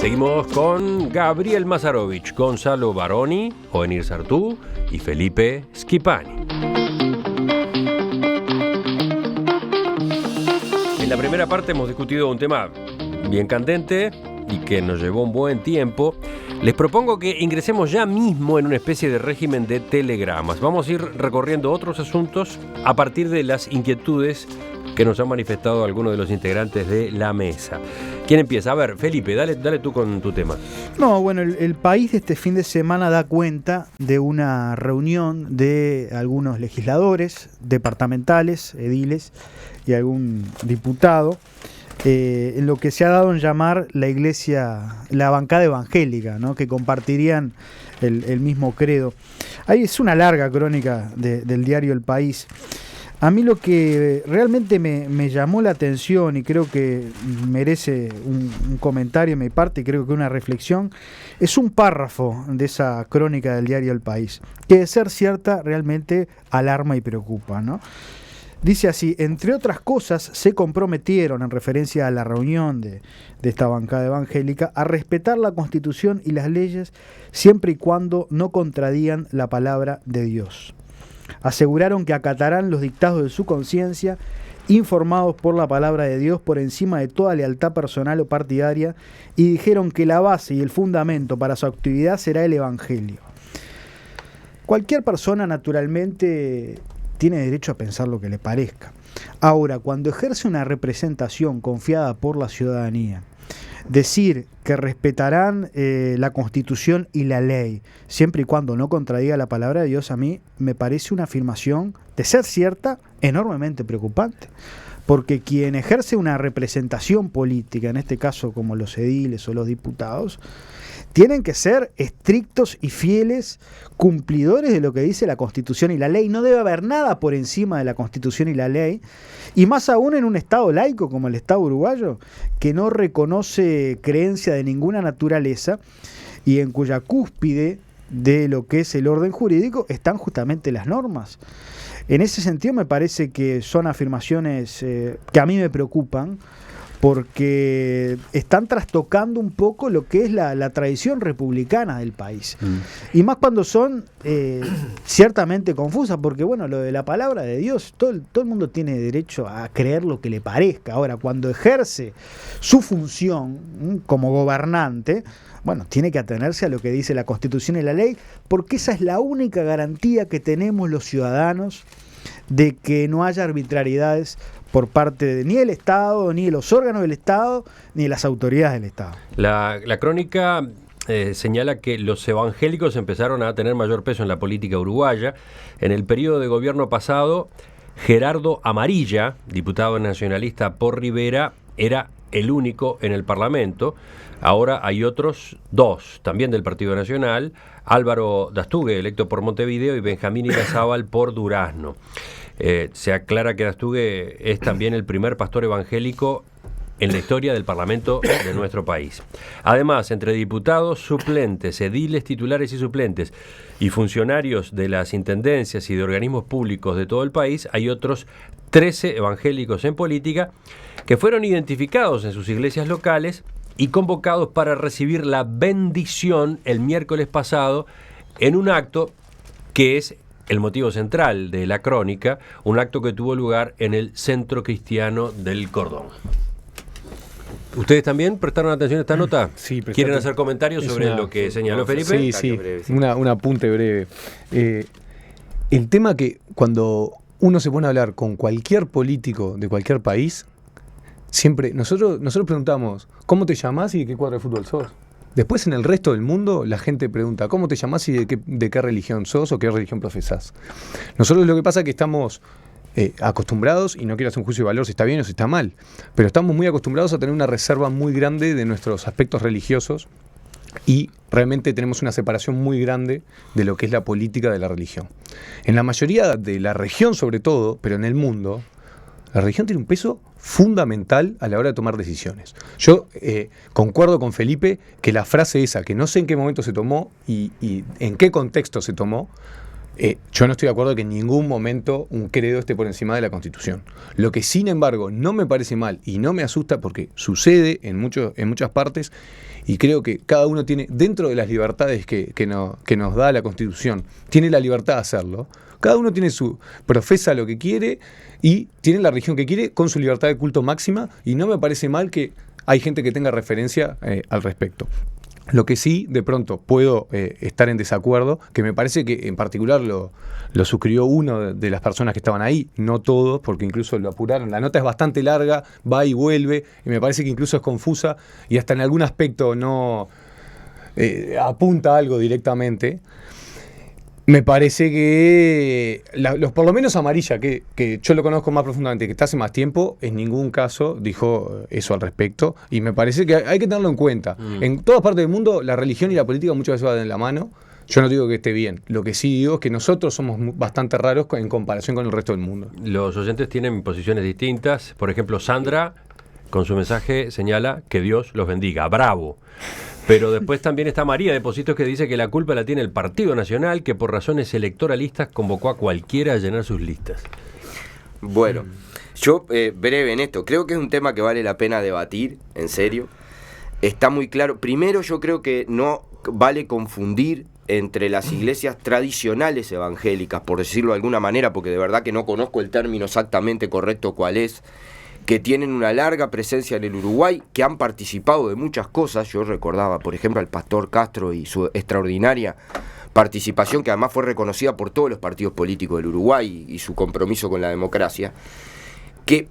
Seguimos con Gabriel Mazarovich, Gonzalo Baroni, Oenir Sartú y Felipe Schipani. En la primera parte hemos discutido un tema bien candente y que nos llevó un buen tiempo. Les propongo que ingresemos ya mismo en una especie de régimen de telegramas. Vamos a ir recorriendo otros asuntos a partir de las inquietudes que nos han manifestado algunos de los integrantes de la mesa. ¿Quién empieza? A ver, Felipe, dale tú con tu tema. No, bueno, el país de este fin de semana da cuenta de una reunión de algunos legisladores departamentales, ediles y algún diputado, en lo que se ha dado en llamar la iglesia, la bancada evangélica, ¿no? Que compartirían el mismo credo. Ahí es una larga crónica del diario El País. A mí lo que realmente me llamó la atención y creo que merece un comentario de mi parte y creo que una reflexión, es un párrafo de esa crónica del diario El País, que de ser cierta realmente alarma y preocupa, ¿no? Dice así: entre otras cosas, se comprometieron, en referencia a la reunión de esta bancada evangélica, a respetar la Constitución y las leyes siempre y cuando no contradigan la palabra de Dios. Aseguraron que acatarán los dictados de su conciencia, informados por la palabra de Dios por encima de toda lealtad personal o partidaria, y dijeron que la base y el fundamento para su actividad será el Evangelio. Cualquier persona, naturalmente, tiene derecho a pensar lo que le parezca. Ahora, cuando ejerce una representación confiada por la ciudadanía, decir que respetarán la Constitución y la ley, siempre y cuando no contradiga la palabra de Dios, a mí me parece una afirmación, de ser cierta, enormemente preocupante. Porque quien ejerce una representación política, en este caso como los ediles o los diputados, tienen que ser estrictos y fieles cumplidores de lo que dice la Constitución y la ley. No debe haber nada por encima de la Constitución y la ley, y más aún en un Estado laico como el Estado uruguayo, que no reconoce creencia de ninguna naturaleza y en cuya cúspide de lo que es el orden jurídico están justamente las normas. En ese sentido me parece que son afirmaciones que a mí me preocupan, porque están trastocando un poco lo que es la tradición republicana del país. Y más cuando son ciertamente confusas, porque bueno, lo de la palabra de Dios, todo el mundo tiene derecho a creer lo que le parezca. Ahora, cuando ejerce su función como gobernante, bueno, tiene que atenerse a lo que dice la Constitución y la ley, porque esa es la única garantía que tenemos los ciudadanos de que no haya arbitrariedades por parte de ni el Estado, ni de los órganos del Estado, ni de las autoridades del Estado. La crónica señala que los evangélicos empezaron a tener mayor peso en la política uruguaya. En el periodo de gobierno pasado, Gerardo Amarilla, diputado nacionalista por Rivera, era el único en el Parlamento. Ahora hay otros dos, también del Partido Nacional, Álvaro Dastugue, electo por Montevideo, y Benjamín Irazábal por Durazno. Se aclara que Dastugue es también el primer pastor evangélico en la historia del Parlamento de nuestro país. Además, entre diputados suplentes, ediles titulares y suplentes y funcionarios de las intendencias y de organismos públicos de todo el país, hay otros 13 evangélicos en política que fueron identificados en sus iglesias locales y convocados para recibir la bendición el miércoles pasado en un acto que es el motivo central de la crónica, un acto que tuvo lugar en el Centro Cristiano del Cordón. ¿Ustedes también prestaron atención a esta nota? Sí. ¿Quieren hacer comentarios sobre lo que señaló Felipe? Sí. Un apunte breve. El tema que cuando uno se pone a hablar con cualquier político de cualquier país, siempre nosotros preguntamos, ¿cómo te llamás y de qué cuadro de fútbol sos? Después en el resto del mundo la gente pregunta, ¿cómo te llamás y de qué religión sos o qué religión profesás? Nosotros lo que pasa es que estamos acostumbrados, y no quiero hacer un juicio de valor si está bien o si está mal, pero estamos muy acostumbrados a tener una reserva muy grande de nuestros aspectos religiosos y realmente tenemos una separación muy grande de lo que es la política de la religión. En la mayoría de la región sobre todo, pero en el mundo, la religión tiene un peso fundamental a la hora de tomar decisiones. Yo concuerdo con Felipe que la frase esa, que no sé en qué momento se tomó y en qué contexto se tomó, Yo no estoy de acuerdo que en ningún momento un credo esté por encima de la Constitución. Lo que sin embargo no me parece mal y no me asusta porque sucede en muchas partes, y creo que cada uno tiene, dentro de las libertades que nos da la Constitución, tiene la libertad de hacerlo. Cada uno profesa lo que quiere y tiene la religión que quiere con su libertad de culto máxima, y no me parece mal que hay gente que tenga referencia al respecto. Lo que sí, de pronto, puedo estar en desacuerdo, que me parece que en particular lo suscribió uno de las personas que estaban ahí, no todos, porque incluso lo apuraron. La nota es bastante larga, va y vuelve, y me parece que incluso es confusa, y hasta en algún aspecto no apunta algo directamente. Me parece que por lo menos Amarilla, que yo lo conozco más profundamente, que está hace más tiempo, en ningún caso dijo eso al respecto, y me parece que hay que tenerlo en cuenta. En todas partes del mundo la religión y la política muchas veces van de la mano. Yo no digo que esté bien, lo que sí digo es que nosotros somos bastante raros en comparación con el resto del mundo. Los oyentes tienen posiciones distintas. Por ejemplo, Sandra, con su mensaje, señala que Dios los bendiga. ¡Bravo! Pero después también está María de Positos, que dice que la culpa la tiene el Partido Nacional, que por razones electoralistas convocó a cualquiera a llenar sus listas. Bueno, yo breve en esto, creo que es un tema que vale la pena debatir, en serio. Está muy claro. Primero, yo creo que no vale confundir entre las iglesias tradicionales evangélicas, por decirlo de alguna manera, porque de verdad que no conozco el término exactamente correcto cuál es, que tienen una larga presencia en el Uruguay, que han participado de muchas cosas. Yo recordaba, por ejemplo, al pastor Castro y su extraordinaria participación, que además fue reconocida por todos los partidos políticos del Uruguay, y su compromiso con la democracia, que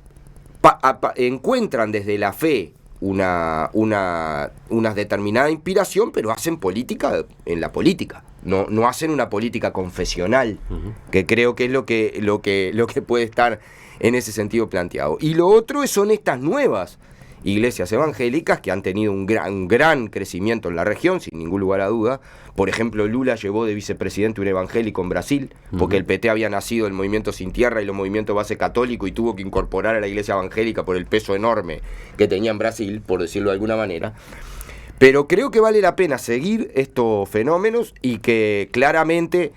encuentran desde la fe una determinada inspiración, pero hacen política en la política. No hacen una política confesional, que creo que es lo que puede estar en ese sentido planteado. Y lo otro son estas nuevas iglesias evangélicas que han tenido un gran crecimiento en la región, sin ningún lugar a duda. Por ejemplo, Lula llevó de vicepresidente un evangélico en Brasil, porque el PT había nacido del movimiento Sin Tierra y los movimientos base católico, y tuvo que incorporar a la iglesia evangélica por el peso enorme que tenía en Brasil, por decirlo de alguna manera. Pero creo que vale la pena seguir estos fenómenos, y que claramente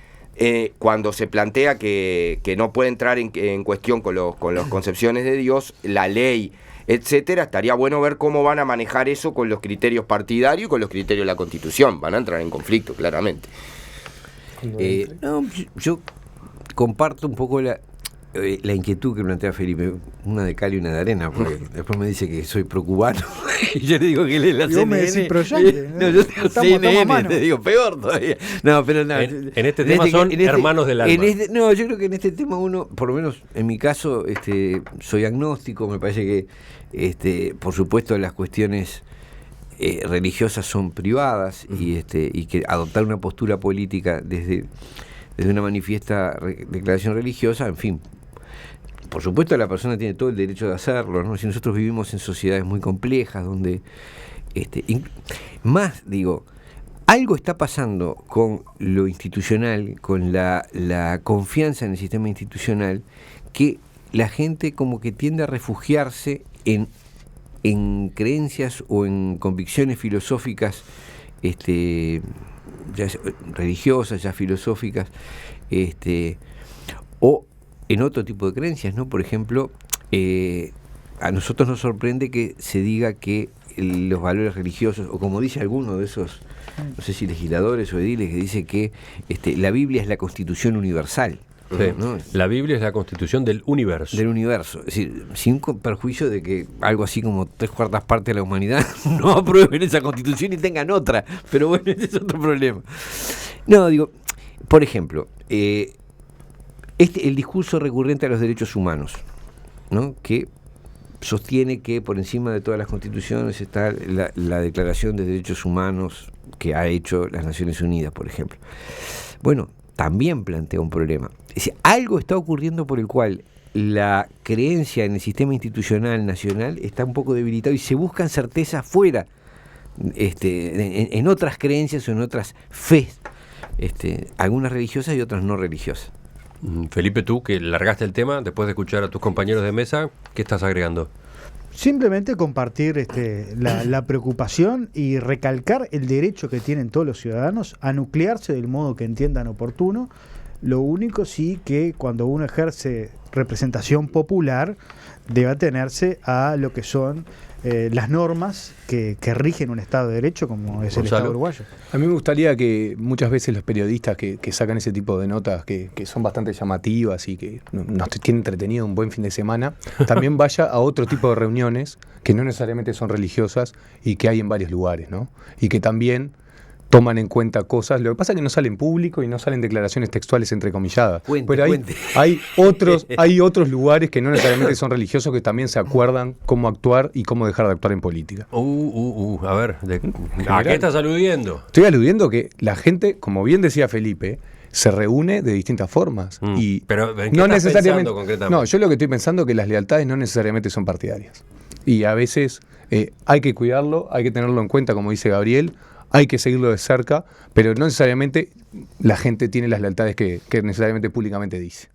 cuando se plantea que no puede entrar en cuestión con las concepciones de Dios, la ley, etcétera, estaría bueno ver cómo van a manejar eso con los criterios partidarios y con los criterios de la Constitución. Van a entrar en conflicto, claramente. Yo comparto un poco la inquietud que plantea Felipe, una de cal y una de arena, porque después me dice que soy pro-cubano y yo le digo que él es la CNN. Me decís pro-yankee, no, yo digo CNN, te digo peor todavía. No, pero no. En este tema son hermanos del alma. No, yo creo que en este tema uno, por lo menos en mi caso, soy agnóstico. Me parece que, por supuesto, las cuestiones religiosas son privadas, y que adoptar una postura política desde una manifiesta declaración religiosa, en fin. Por supuesto, la persona tiene todo el derecho de hacerlo, ¿no? Si nosotros vivimos en sociedades muy complejas, donde algo está pasando con lo institucional, con la confianza en el sistema institucional, que la gente como que tiende a refugiarse en creencias o en convicciones filosóficas, ya religiosas, ya filosóficas, o en otro tipo de creencias, ¿no? Por ejemplo, a nosotros nos sorprende que se diga que los valores religiosos, o como dice alguno de esos, no sé si legisladores o ediles, que dice que la Biblia es la Constitución universal. Sí, ¿no? La Biblia es la Constitución del universo. Del universo. Es decir, sin perjuicio de que algo así como 3/4 partes de la humanidad no aprueben esa Constitución y tengan otra. Pero bueno, ese es otro problema. No, digo, por ejemplo, el discurso recurrente a los derechos humanos, ¿no? Que sostiene que por encima de todas las constituciones está la Declaración de Derechos Humanos que ha hecho las Naciones Unidas, por ejemplo. Bueno, también plantea un problema. Es decir, algo está ocurriendo por el cual la creencia en el sistema institucional nacional está un poco debilitado y se buscan certezas fuera, en otras creencias o en otras fes, algunas religiosas y otras no religiosas. Felipe, tú que largaste el tema después de escuchar a tus compañeros de mesa, ¿qué estás agregando? Simplemente compartir la preocupación y recalcar el derecho que tienen todos los ciudadanos a nuclearse del modo que entiendan oportuno, Lo único sí que cuando uno ejerce representación popular debe atenerse a lo que son las normas que rigen un Estado de Derecho como es el Gonzalo. Estado uruguayo. A mí me gustaría que muchas veces los periodistas que sacan ese tipo de notas que son bastante llamativas y que nos tienen entretenido un buen fin de semana, también vaya a otro tipo de reuniones que no necesariamente son religiosas y que hay en varios lugares, ¿no? Y que también toman en cuenta cosas. Lo que pasa es que no salen público y no salen declaraciones textuales entrecomilladas. Pero hay otros lugares que no necesariamente son religiosos que también se acuerdan cómo actuar y cómo dejar de actuar en política. A ver, ¿a qué estás aludiendo? Estoy aludiendo que la gente, como bien decía Felipe, se reúne de distintas formas. Pero ¿en qué no estás necesariamente. pensando concretamente? No, yo lo que estoy pensando es que las lealtades no necesariamente son partidarias. Y a veces hay que cuidarlo, hay que tenerlo en cuenta, como dice Gabriel. Hay que seguirlo de cerca, pero no necesariamente la gente tiene las lealtades que necesariamente públicamente dice.